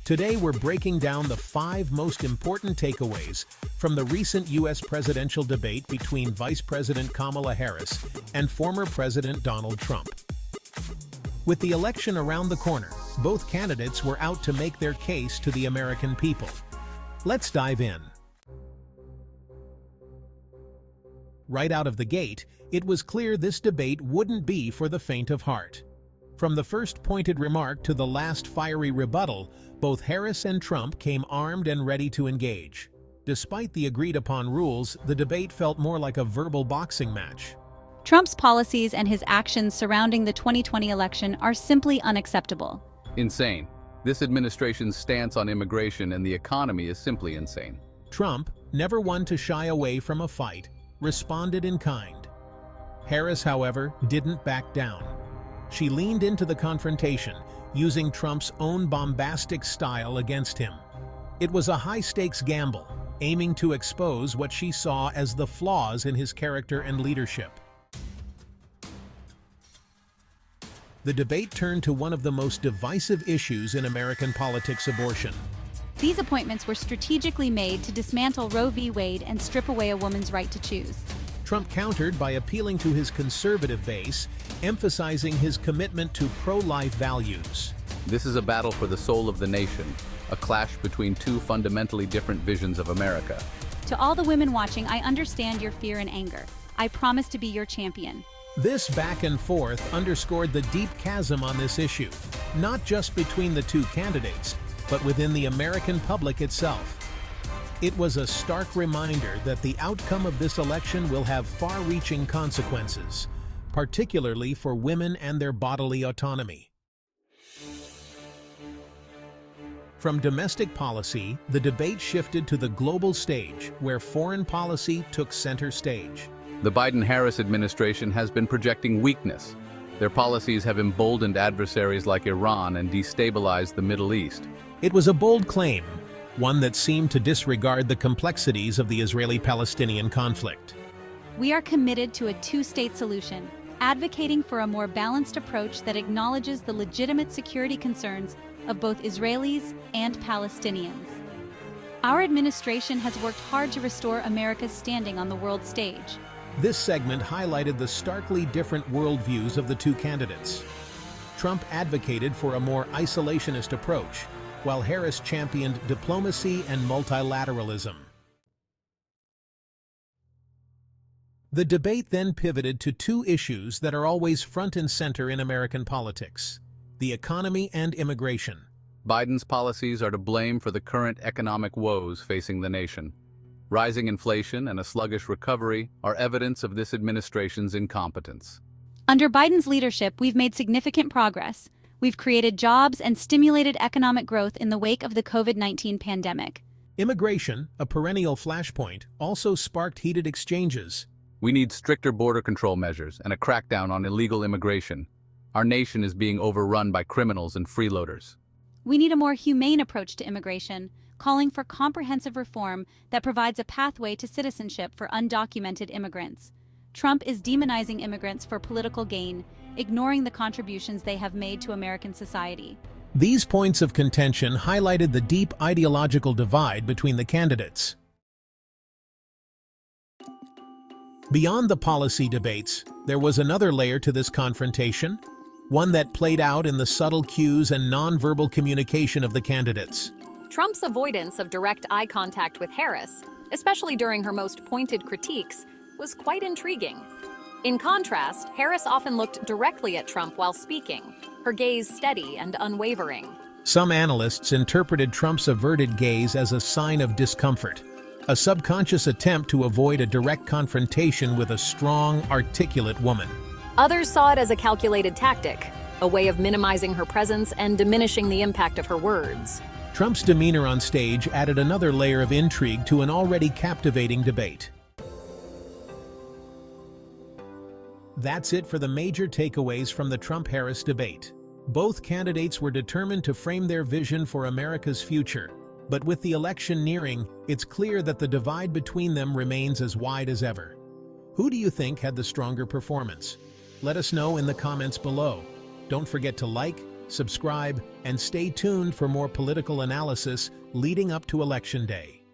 Today we're breaking down the 5 most important takeaways from the recent U.S. presidential debate between Vice President Kamala Harris and former President Donald Trump. With the election around the corner, both candidates were out to make their case to the American people. Let's dive in. Right out of the gate, it was clear this debate wouldn't be for the faint of heart. From the first pointed remark to the last fiery rebuttal, both Harris and Trump came armed and ready to engage. Despite the agreed-upon rules, the debate felt more like a verbal boxing match. Trump's policies and his actions surrounding the 2020 election are simply unacceptable. Insane. This administration's stance on immigration and the economy is simply insane. Trump, never one to shy away from a fight, responded in kind. Harris, however, didn't back down. She leaned into the confrontation, using Trump's own bombastic style against him. It was a high-stakes gamble, aiming to expose what she saw as the flaws in his character and leadership. The debate turned to one of the most divisive issues in American politics: abortion. These appointments were strategically made to dismantle Roe v. Wade and strip away a woman's right to choose. Trump countered by appealing to his conservative base, emphasizing his commitment to pro-life values. This is a battle for the soul of the nation, a clash between two fundamentally different visions of America. To all the women watching, I understand your fear and anger. I promise to be your champion. This back and forth underscored the deep chasm on this issue, not just between the two candidates, but within the American public itself. It was a stark reminder that the outcome of this election will have far-reaching consequences, particularly for women and their bodily autonomy. From domestic policy, the debate shifted to the global stage, where foreign policy took center stage. The Biden-Harris administration has been projecting weakness. Their policies have emboldened adversaries like Iran and destabilized the Middle East. It was a bold claim, one that seemed to disregard the complexities of the Israeli-Palestinian conflict. We are committed to a two-state solution, advocating for a more balanced approach that acknowledges the legitimate security concerns of both Israelis and Palestinians. Our administration has worked hard to restore America's standing on the world stage. This segment highlighted the starkly different worldviews of the two candidates. Trump advocated for a more isolationist approach, while Harris championed diplomacy and multilateralism. The debate then pivoted to two issues that are always front and center in American politics: the economy and immigration. Biden's policies are to blame for the current economic woes facing the nation. Rising inflation and a sluggish recovery are evidence of this administration's incompetence. Under Biden's leadership, we've made significant progress. We've created jobs and stimulated economic growth in the wake of the COVID-19 pandemic. Immigration, a perennial flashpoint, also sparked heated exchanges. We need stricter border control measures and a crackdown on illegal immigration. Our nation is being overrun by criminals and freeloaders. We need a more humane approach to immigration, calling for comprehensive reform that provides a pathway to citizenship for undocumented immigrants. Trump is demonizing immigrants for political gain, ignoring the contributions they have made to American society. These points of contention highlighted the deep ideological divide between the candidates. Beyond the policy debates, there was another layer to this confrontation, one that played out in the subtle cues and nonverbal communication of the candidates. Trump's avoidance of direct eye contact with Harris, especially during her most pointed critiques, was quite intriguing. In contrast, Harris often looked directly at Trump while speaking, her gaze steady and unwavering. Some analysts interpreted Trump's averted gaze as a sign of discomfort, a subconscious attempt to avoid a direct confrontation with a strong, articulate woman. Others saw it as a calculated tactic, a way of minimizing her presence and diminishing the impact of her words. Trump's demeanor on stage added another layer of intrigue to an already captivating debate. That's it for the major takeaways from the Trump-Harris debate. Both candidates were determined to frame their vision for America's future, but with the election nearing, it's clear that the divide between them remains as wide as ever. Who do you think had the stronger performance? Let us know in the comments below. Don't forget to like, subscribe, and stay tuned for more political analysis leading up to Election Day.